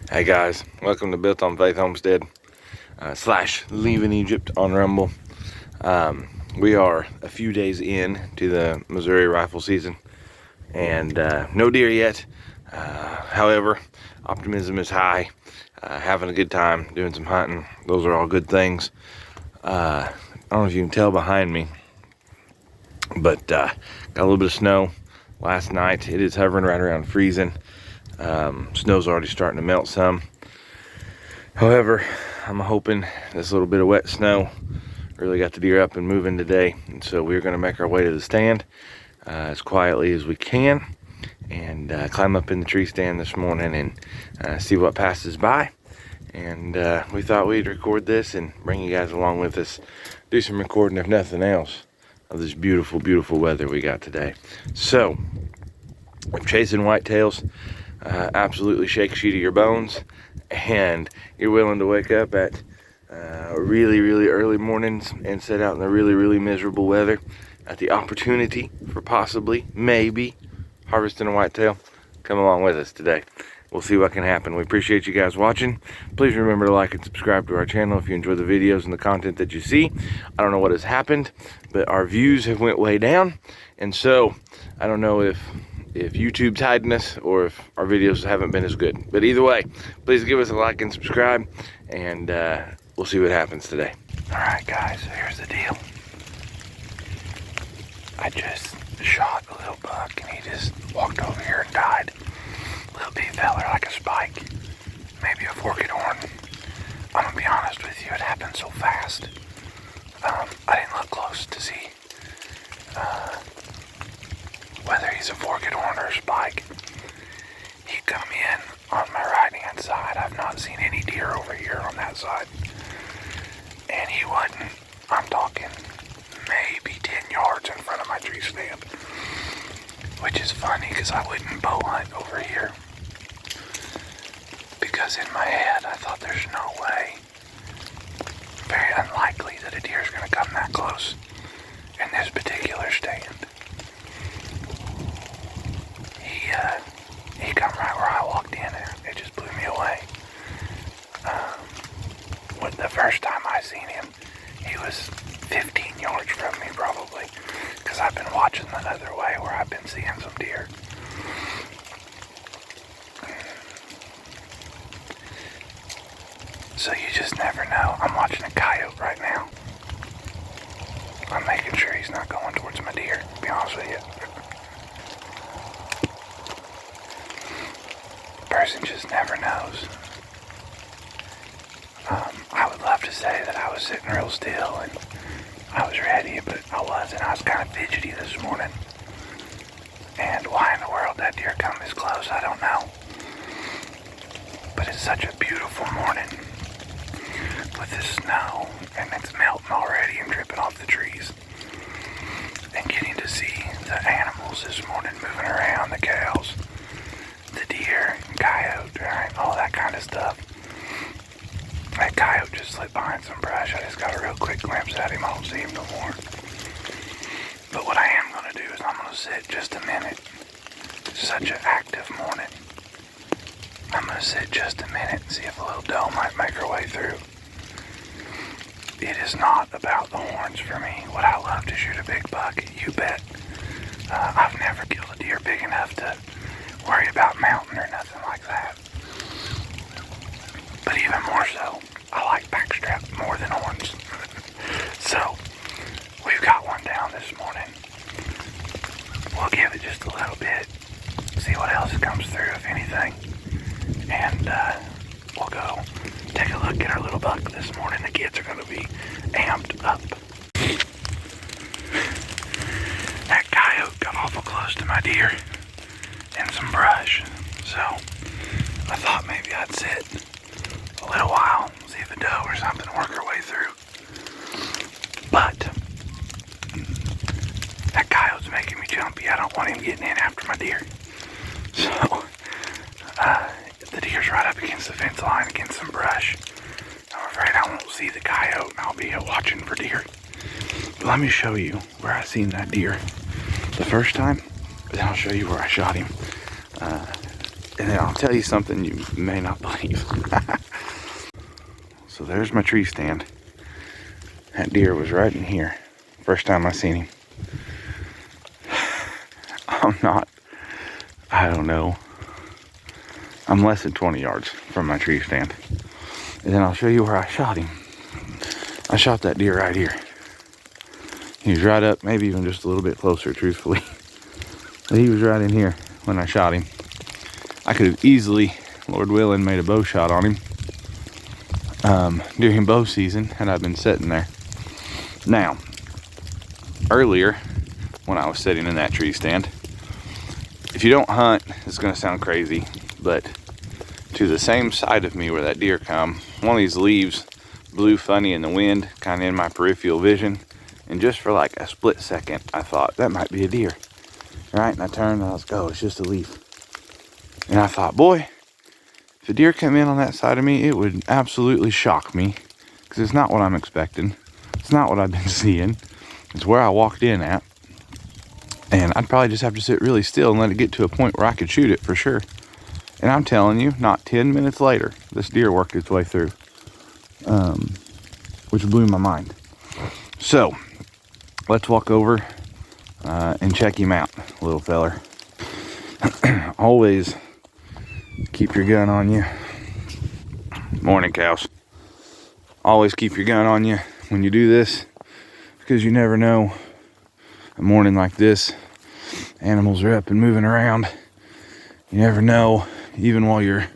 Hey guys, welcome to Built on Faith Homestead / Leaving Egypt on Rumble. We are a few days in to the Missouri rifle season, and no deer yet. However, optimism is high. Having a good time, doing some hunting. Those are all good things. I don't know if you can tell behind me, but got a little bit of snow last night. It is hovering right around freezing. Snow's already starting to melt some. However, I'm hoping this little bit of wet snow really got the deer up and moving today. And so we're going to make our way to the stand as quietly as we can and climb up in the tree stand this morning and see what passes by. And we thought we'd record this and bring you guys along with us, do some recording if nothing else of this beautiful, beautiful weather we got today. So, if chasing whitetails absolutely shakes you to your bones, and you're willing to wake up at really, really early mornings and set out in the really, really miserable weather at the opportunity for possibly, maybe, harvesting a whitetail, come along with us today. We'll see what can happen. We appreciate you guys watching. Please remember to like and subscribe to our channel if you enjoy the videos and the content that you see. I don't know what has happened, but our views have went way down, and so I don't know if YouTube's hiding us or if our videos haven't been as good. But either way, please give us a like and subscribe, and we'll see what happens today. All right, guys, so here's the deal. I just shot a little buck, and he just walked over here and died. Little bitty feller, like a spike, maybe a forked horn. I'm gonna be honest with you, it happened so fast. I didn't look close to see whether he's a forked horn or a spike. He come in on my right hand side. I've not seen any deer over here on that side. And he wasn't, I'm talking maybe 10 yards in front of my tree stand. Which is funny because I wouldn't bow hunt over here. Because in my head I thought there's no way, very unlikely that a deer is going to come that close in this particular stand. He come right where I walked in and it just blew me away. The first time I seen him, he was 15 yards from me probably, because I've been watching the other way where I've been seeing some deer. So you just never know. I'm watching a coyote right now. I'm making sure he's not going towards my deer, to be honest with you. Person just never knows. I would love to say that I was sitting real still and I was ready, but I wasn't. I was kind of fidgety this morning. And why in the world that deer come this close, I don't know. But it's such a beautiful morning with the snow, and it's melting already and dripping off the trees. And getting to see the animals this morning moving around, the cows, the deer, coyote, right, all that kind of stuff. That coyote just slipped behind some brush. I just got a real quick glimpse at him. I don't see him no more. But what I am going to do is I'm going to sit just a minute. Such an active morning. I'm going to sit just a minute and see if a little doe might make her way through. It is not about the horns for me. Would I love to shoot a big buck? You bet. I've never killed a deer big enough to worry about mounting or nothing like that. But even more so, I like backstrap more than horns. So, we've got one down this morning. We'll give it just a little bit, see what else comes through, if anything. And we'll go take a look at our little buck this morning. The kids are going to be amped up. That coyote got awful close to my deer in some brush. So, I thought maybe I'd sit a little while, see if a doe or something work her way through. But that coyote's making me jumpy. I don't want him getting in after my deer. So the deer's right up against the fence line, against some brush. I'm afraid I won't see the coyote, and I'll be watching for deer. But let me show you where I seen that deer the first time, then I'll show you where I shot him And then I'll tell you something you may not believe. So there's my tree stand. That deer was right in here. First time I seen him. I don't know. I'm less than 20 yards from my tree stand. And then I'll show you where I shot him. I shot that deer right here. He was right up, maybe even just a little bit closer, truthfully. But he was right in here when I shot him. I could have easily, Lord willing, made a bow shot on him during bow season had I been sitting there. Now, earlier, when I was sitting in that tree stand, if you don't hunt, it's going to sound crazy, but to the same side of me where that deer come, one of these leaves blew funny in the wind, kind of in my peripheral vision, and just for like a split second, I thought, that might be a deer, right? And I turned and I was like, oh, it's just a leaf. And I thought, boy, if a deer came in on that side of me, it would absolutely shock me, because it's not what I'm expecting. It's not what I've been seeing. It's where I walked in at. And I'd probably just have to sit really still and let it get to a point where I could shoot it for sure. And I'm telling you, not 10 minutes later, this deer worked its way through, which blew my mind. So, let's walk over and check him out, little feller. Always keep your gun on you. Morning, cows. Always keep your gun on you when you do this, because you never know. A morning like this, animals are up and moving around. You never know. Even while you're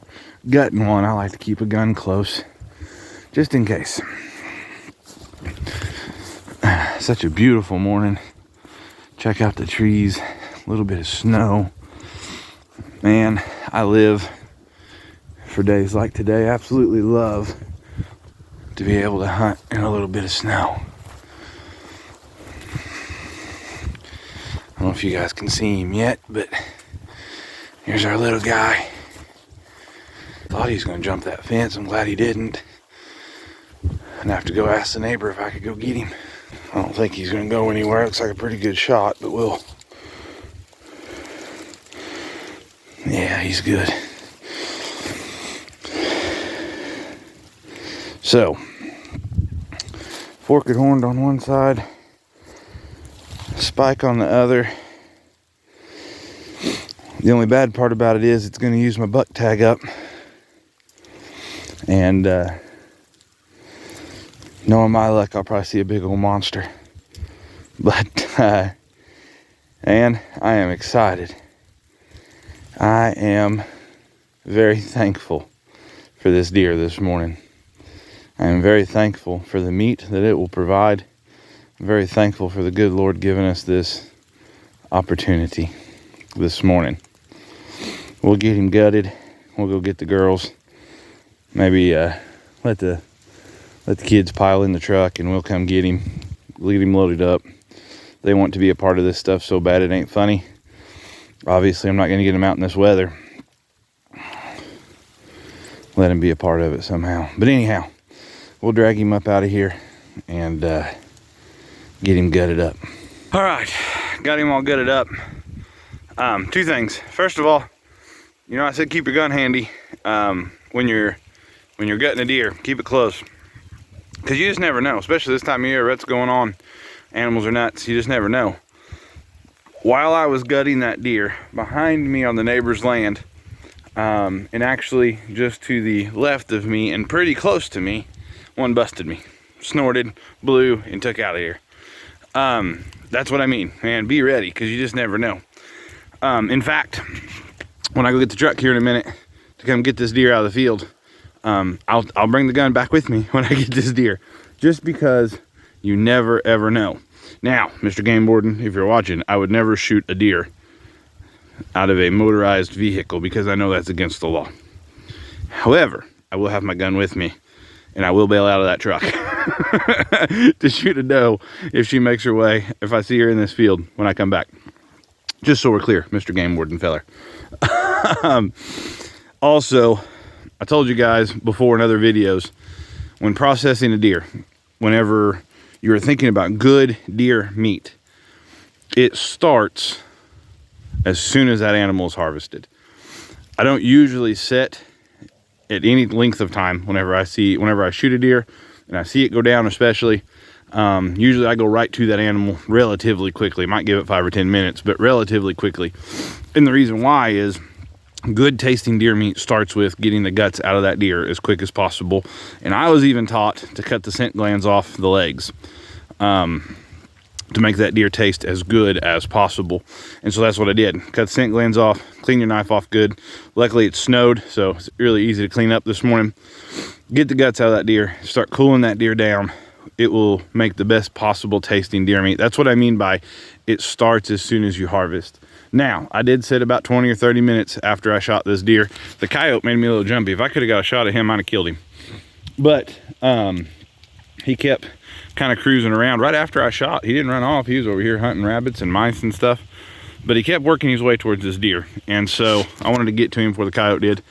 gutting one, I like to keep a gun close, just in case. Such a beautiful morning. Check out the trees, a little bit of snow. Man, I live for days like today. Absolutely love to be able to hunt in a little bit of snow. I don't know if you guys can see him yet, but here's our little guy. Thought he was going to jump that fence. I'm glad he didn't. I'd have to go ask the neighbor if I could go get him. I don't think he's going to go anywhere. Looks like a pretty good shot, but we'll... Yeah, he's good. So, forked horned on one side, spike on the other. The only bad part about it is it's going to use my buck tag up. And knowing my luck, I'll probably see a big old monster. But, and I am excited. I am very thankful for this deer this morning. I am very thankful for the meat that it will provide. I'm very thankful for the good Lord giving us this opportunity this morning. We'll get him gutted. We'll go get the girls. Maybe let the kids pile in the truck and we'll come get him. Leave him loaded up. They want to be a part of this stuff so bad it ain't funny. Obviously, I'm not going to get him out in this weather. Let him be a part of it somehow. But anyhow, we'll drag him up out of here and get him gutted up. All right, got him all gutted up. Two things. First of all, you know I said keep your gun handy. When you're gutting a deer, keep it close. Because you just never know, especially this time of year, rut's going on. Animals are nuts, you just never know. While I was gutting that deer, behind me on the neighbor's land, and actually just to the left of me and pretty close to me, one busted me. Snorted, blew, and took out of here. That's what I mean, man. Be ready, because you just never know. In fact, when I go get the truck here in a minute to come get this deer out of the field, I'll bring the gun back with me when I get this deer, just because you never ever know. Now, Mr. Game Warden, if you're watching, I would never shoot a deer out of a motorized vehicle because I know that's against the law. However, I will have my gun with me and I will bail out of that truck to shoot a doe if she makes her way, if I see her in this field when I come back. Just so we're clear, Mr. Game Warden feller. Also, I told you guys before in other videos, when processing a deer, whenever you're thinking about good deer meat, it starts as soon as that animal is harvested. I don't usually sit at any length of time whenever I shoot a deer and I see it go down, especially. Usually I go right to that animal relatively quickly. Might give it 5 or 10 minutes, but relatively quickly. And the reason why is good tasting deer meat starts with getting the guts out of that deer as quick as possible. And I was even taught to cut the scent glands off the legs to make that deer taste as good as possible. And so that's what I did. Cut the scent glands off, clean your knife off good. Luckily it snowed, so it's really easy to clean up this morning. Get the guts out of that deer, start cooling that deer down. It will make the best possible tasting deer meat. That's what I mean by it starts as soon as you harvest. Now, I did sit about 20 or 30 minutes after I shot this deer. The coyote made me a little jumpy. If I could have got a shot at him, I'd have killed him. But he kept kind of cruising around. Right after I shot, he didn't run off. He was over here hunting rabbits and mice and stuff. But he kept working his way towards this deer. And so I wanted to get to him before the coyote did.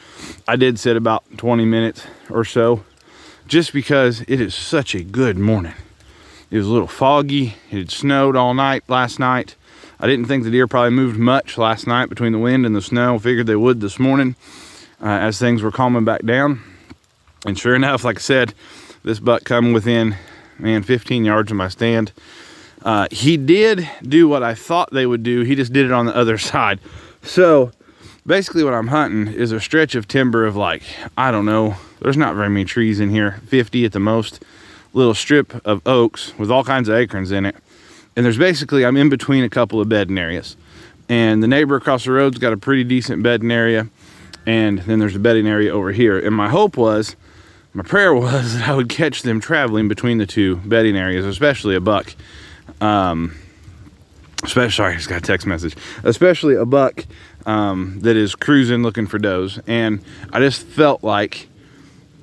I did sit about 20 minutes or so, just because it is such a good morning. It was a little foggy. It had snowed all night last night. I didn't think the deer probably moved much last night between the wind and the snow. Figured they would this morning as things were calming back down. And sure enough, like I said, this buck come within, 15 yards of my stand. He did do what I thought they would do. He just did it on the other side. So basically what I'm hunting is a stretch of timber of like, I don't know, there's not very many trees in here, 50 at the most, little strip of oaks with all kinds of acorns in it. And there's basically, I'm in between a couple of bedding areas. And the neighbor across the road's got a pretty decent bedding area. And then there's a bedding area over here. And my prayer was that I would catch them traveling between the two bedding areas, especially a buck. Sorry, I just got a text message. Especially a buck that is cruising looking for does. And I just felt like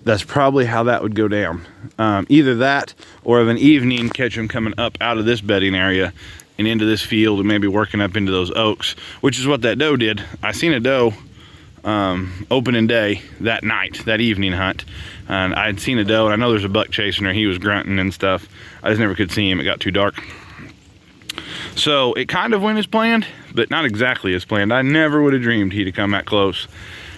that's probably how that would go down. Either that or of an evening catch him coming up out of this bedding area and into this field and maybe working up into those oaks, which is what that doe did. I seen a doe opening day that night, that evening hunt. And I had seen a doe, and I know there's a buck chasing her. He was grunting and stuff. I just never could see him. It got too dark. So it kind of went as planned, but not exactly as planned. I never would have dreamed he'd have come that close.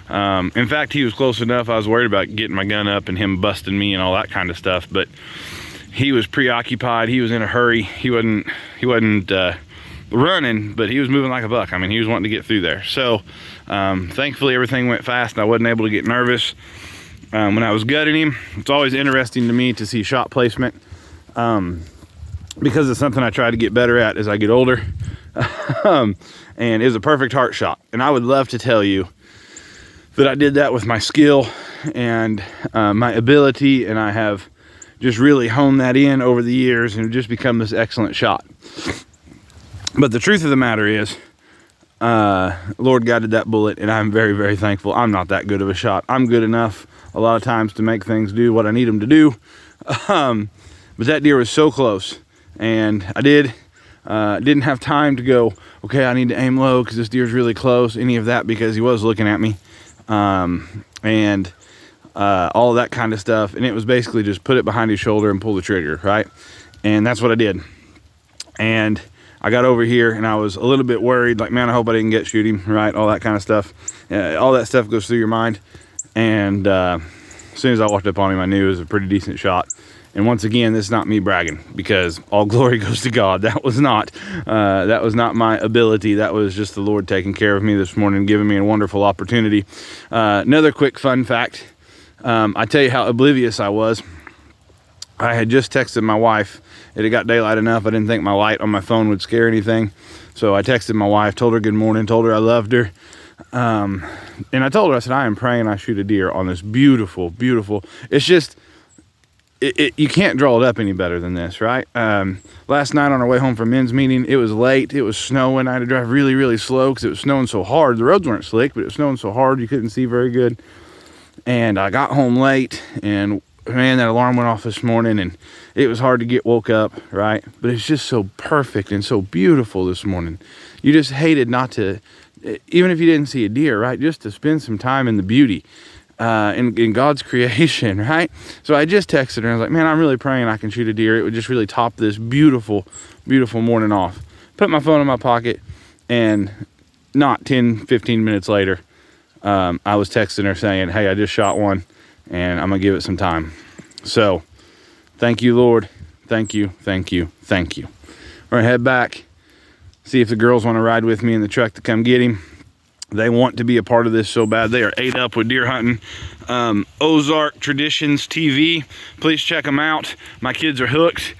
In fact, he was close enough. I was worried about getting my gun up and him busting me and all that kind of stuff, but he was preoccupied. He was in a hurry. He wasn't running, but he was moving like a buck. I mean, he was wanting to get through there. So thankfully everything went fast and I wasn't able to get nervous when I was gutting him. It's always interesting to me to see shot placement because it's something I try to get better at as I get older. And it was a perfect heart shot. And I would love to tell you that I did that with my skill and my ability, and I have just really honed that in over the years and just become this excellent shot. But the truth of the matter is, Lord guided that bullet, and I'm very, very thankful. I'm not that good of a shot. I'm good enough a lot of times to make things do what I need them to do. But that deer was so close, and I didn't have time to go, okay, I need to aim low because this deer's really close, any of that, because he was looking at me. And all of that kind of stuff. And it was basically just put it behind his shoulder and pull the trigger, right? And that's what I did. And I got over here and I was a little bit worried, like, man, I hope I didn't shoot him, right? All that kind of stuff. All that stuff goes through your mind. And as soon as I walked up on him, I knew it was a pretty decent shot. And once again, this is not me bragging, because all glory goes to God. That was not my ability. That was just the Lord taking care of me this morning, giving me a wonderful opportunity. Another quick fun fact. I tell you how oblivious I was. I had just texted my wife. It had got daylight enough. I didn't think my light on my phone would scare anything. So I texted my wife, told her good morning, told her I loved her. And I told her, I said, I am praying I shoot a deer on this beautiful, beautiful. It's just, you can't draw it up any better than this, right? Last night on our way home from men's meeting, it was late. It was snowing. I had to drive really, really slow because it was snowing so hard. The roads weren't slick, but it was snowing so hard you couldn't see very good. And I got home late, and man, that alarm went off this morning, and it was hard to get woke up, right? But it's just so perfect and so beautiful this morning. You just hated not to, even if you didn't see a deer, right? Just to spend some time in the beauty. In God's creation, right? So I just texted her and I was like, man, I'm really praying I can shoot a deer. It would just really top this beautiful, beautiful morning off. Put my phone in my pocket, and not 10, 15 minutes later, I was texting her saying, hey, I just shot one and I'm gonna give it some time. So thank you, Lord. Thank you, thank you, thank you. We're gonna head back, see if the girls want to ride with me in the truck to come get him. They want to be a part of this so bad. They are ate up with deer hunting. Ozark Traditions TV. Please check them out. My kids are hooked.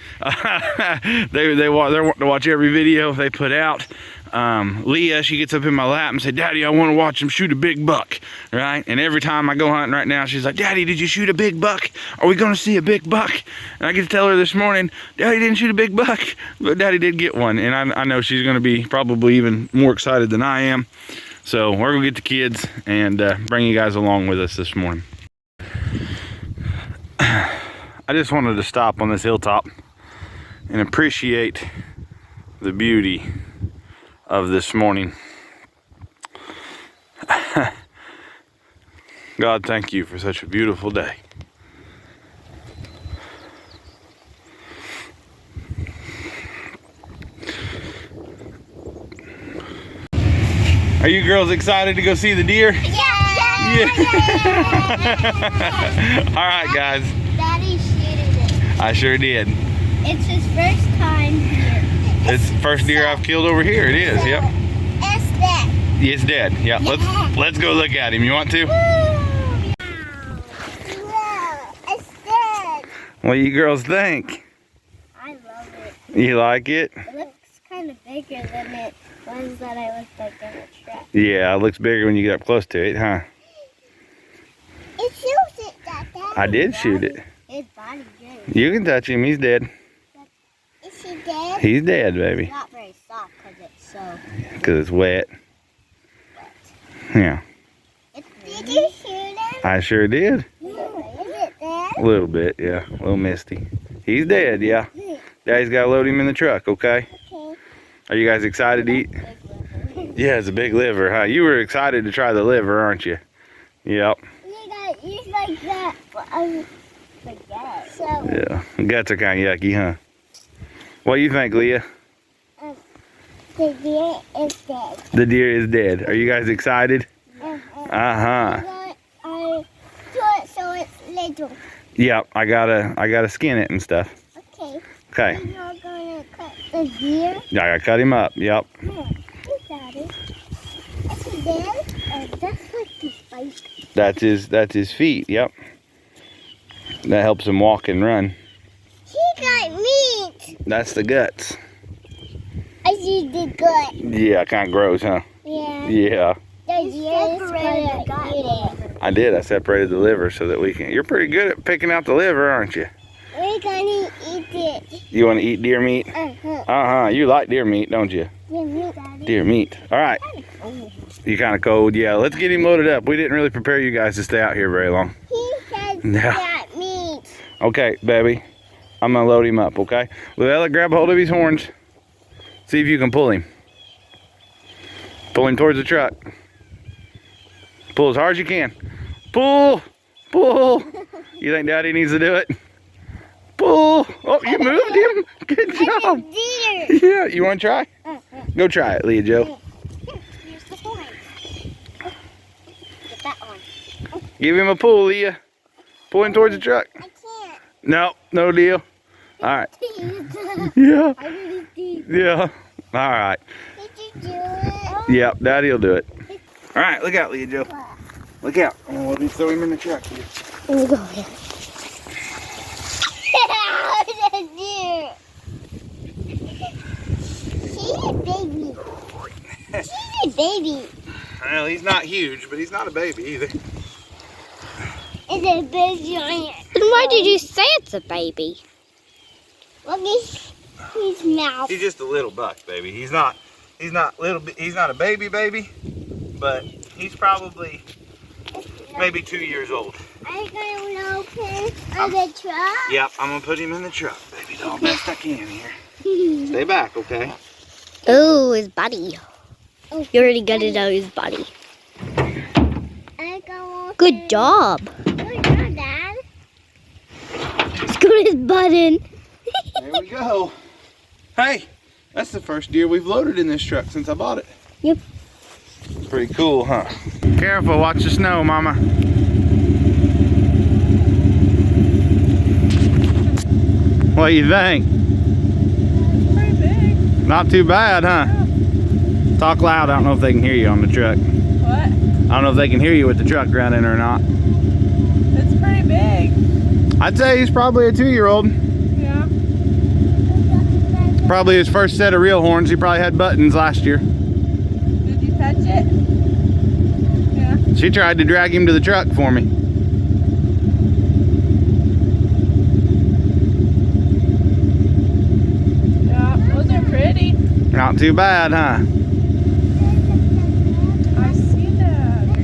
They want to watch every video they put out. Leah, she gets up in my lap and said, Daddy, I want to watch them shoot a big buck, right? And every time I go hunting right now, she's like, Daddy, did you shoot a big buck? Are we going to see a big buck? And I get to tell her this morning, Daddy didn't shoot a big buck, but Daddy did get one. And I know she's going to be probably even more excited than I am. So we're going to get the kids and bring you guys along with us this morning. I just wanted to stop on this hilltop and appreciate the beauty of this morning. God, thank you for such a beautiful day. Are you girls excited to go see the deer? Yeah. All right, guys. Daddy shooted it. I sure did. It's his first time here. It's the first deer I've killed over here. It is. Yep. It's dead. It's dead. Yeah. Let's go look at him. You want to? Yeah, it's dead. What do you girls think? I love it. You like it? It looks kind of bigger than it was that I looked like in the truck. Yeah, it looks bigger when you get up close to it, huh? It shoots it, Dad. I did shoot it. His body good. You can touch him. He's dead. Is he dead? He's dead, baby. It's not very soft because it's so Because it's wet. Yeah. Did you shoot him? I sure did. Is it dead? A little bit, yeah. A little misty. He's dead, yeah. Daddy's got to load him in the truck, okay? Okay. Are you guys excited to eat? Yeah, it's a big liver, huh? You were excited to try the liver, aren't you? Yep. You like that, but I forget. So, Yeah. Guts are kind of yucky, huh? What do you think, Leah? the deer is dead. The deer is dead. Are you guys excited? Uh-huh. Uh-huh. I do it so it's little. Yep, I gotta skin it and stuff. Okay. Okay. And you're gonna cut the deer. Yeah, I gotta cut him up. Yep. Yeah, you got it. Is he dead? That's like his face. That's his feet. Yep. That helps him walk and run. He got meat. That's the guts. I see the gut. Yeah, kind of gross, huh? Yeah. Yeah. The deer is gonna eat it. I did. I separated the liver so that we can. You're pretty good at picking out the liver, aren't you? We're gonna eat it. You want to eat deer meat? Uh-huh. You like deer meat, don't you? Yeah, meat, Daddy. Deer meat. All right. You kind of cold. Yeah. Let's get him loaded up. We didn't really prepare you guys to stay out here very long. He says Yeah. that meat. Okay, baby. I'm gonna load him up. Okay. Luella, grab a hold of his horns. See if you can pull him. Pull him towards the truck. Pull as hard as you can. Pull! Pull! You think Daddy needs to do it? Pull! Oh, you moved him! Good job! It's a deer. Yeah, you want to try? Go try it, Leah Joe. Here's the horn. Get that one. Give him a pull, Leah. Pull him towards the truck. I can't. No, no deal. All right. I Yeah, really did. yeah. All right. Did you do it? Yep, Daddy'll do it. All right, look out, Leah Joe. Look out. Oh, we'll just throw him in the truck here. Let me go here. The deer. She's a baby. She's a baby. Well, he's not huge, but he's not a baby either. It's a big giant. Then why did you say it's a baby? Look at his mouth. He's just a little buck, baby. He's not little. He's not a baby, but he's probably maybe 2 years old. I'm gonna open on the truck. Yep, I'm gonna put him in the truck, baby. The best I can here. Stay back, okay? Oh, his body. You already got it out of his body. I go Good job. Good job, Dad. Scoot his butt in. There we go. Hey, that's the first deer we've loaded in this truck since I bought it. Yep. Pretty cool, huh? Careful, watch the snow, mama. What do you think? Pretty big. Not too bad, huh? Yeah. Talk loud. I don't know if they can hear you on the truck. What? I don't know if they can hear you with the truck running or not. It's pretty big. I'd say he's probably a 2-year-old. Yeah. Probably his first set of real horns. He probably had buttons last year. Did you touch it? Yeah. She tried to drag him to the truck for me. Yeah. Those are pretty. Not too bad, huh? I see that. Are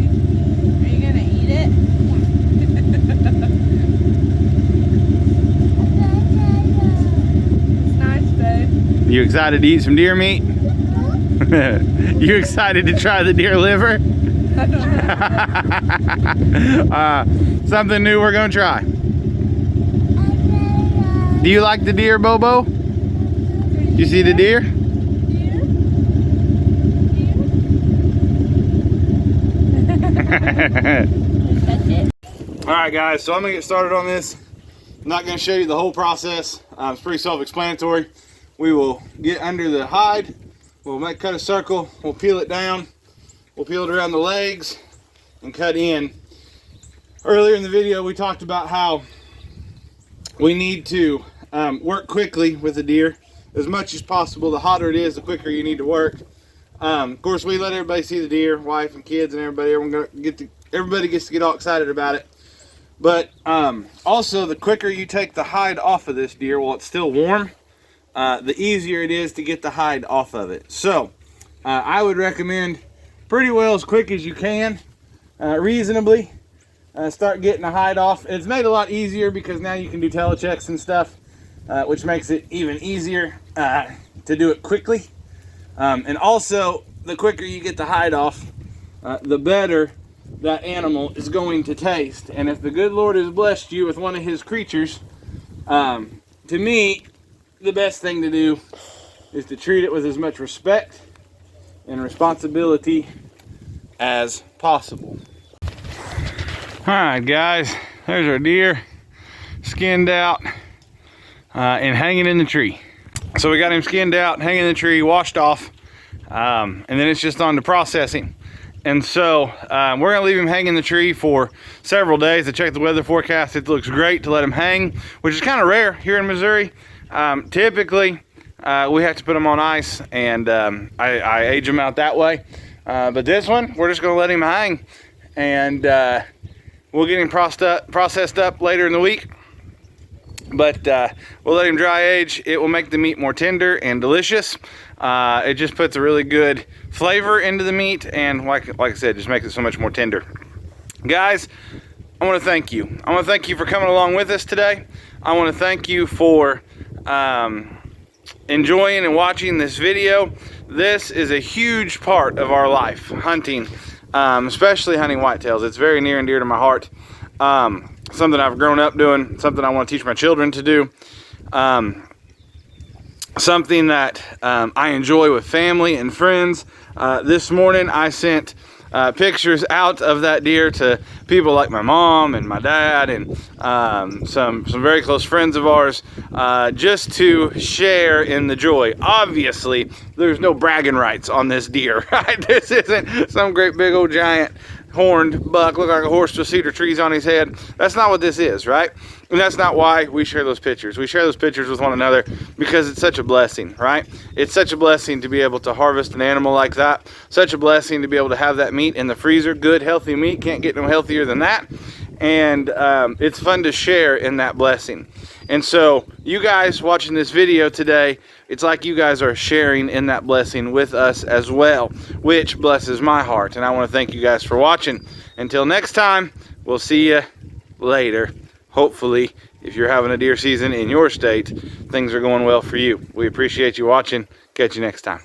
you gonna eat it? It's nice, babe. You excited to eat some deer meat? You excited to try the deer liver? Something new we're gonna try. Do you like the deer, Bobo? You see the deer? All right, guys, so I'm gonna get started on this. I'm not gonna show you the whole process. It's pretty self-explanatory. We will get under the hide. We'll cut a circle. We'll peel it down. We'll peel it around the legs and cut in. Earlier in the video, we talked about how we need to work quickly with the deer as much as possible. The hotter it is, the quicker you need to work. Of course, we let everybody see the deer, wife and kids and everybody. Everybody gets to get all excited about it. But also, the quicker you take the hide off of this deer while it's still warm, the easier it is to get the hide off of it. So I would recommend pretty well as quick as you can, reasonably, start getting the hide off. It's made a lot easier because now you can do telechecks and stuff, which makes it even easier to do it quickly. And also, the quicker you get the hide off, the better that animal is going to taste. And if the good Lord has blessed you with one of his creatures, to me, the best thing to do is to treat it with as much respect and responsibility as possible. All right, guys, there's our deer skinned out and hanging in the tree. So we got him skinned out, hanging in the tree, washed off, and then it's just on to processing. And so we're gonna leave him hang in the tree for several days. I checked the weather forecast. It looks great to let him hang, which is kind of rare here in Missouri. Typically, we have to put them on ice, and I age them out that way. But this one, we're just gonna let him hang, and we'll get him processed up later in the week. But we'll let him dry age. It will make the meat more tender and delicious. It just puts a really good flavor into the meat, and like I said, just makes it so much more tender. Guys, I want to thank you. I want to thank you for coming along with us today. I want to thank you for enjoying and watching this video. This is a huge part of our life, hunting, especially hunting whitetails. It's very near and dear to my heart. Something I've grown up doing, something I want to teach my children to do, something that I enjoy with family and friends. This morning I sent pictures out of that deer to people like my mom and my dad and some very close friends of ours, just to share in the joy. Obviously, there's no bragging rights on this deer, right? This isn't some great big old giant horned buck, look like a horse with cedar trees on his head. That's not what this is, right? And that's not why we share those pictures. We share those pictures with one another because it's such a blessing, right? It's such a blessing to be able to harvest an animal like that. Such a blessing to be able to have that meat in the freezer. Good, healthy meat. Can't get no healthier than that. And it's fun to share in that blessing. And so you guys watching this video today, it's like you guys are sharing in that blessing with us as well, which blesses my heart. And I want to thank you guys for watching. Until next time, we'll see you later. Hopefully, if you're having a deer season in your state, things are going well for you. We appreciate you watching. Catch you next time.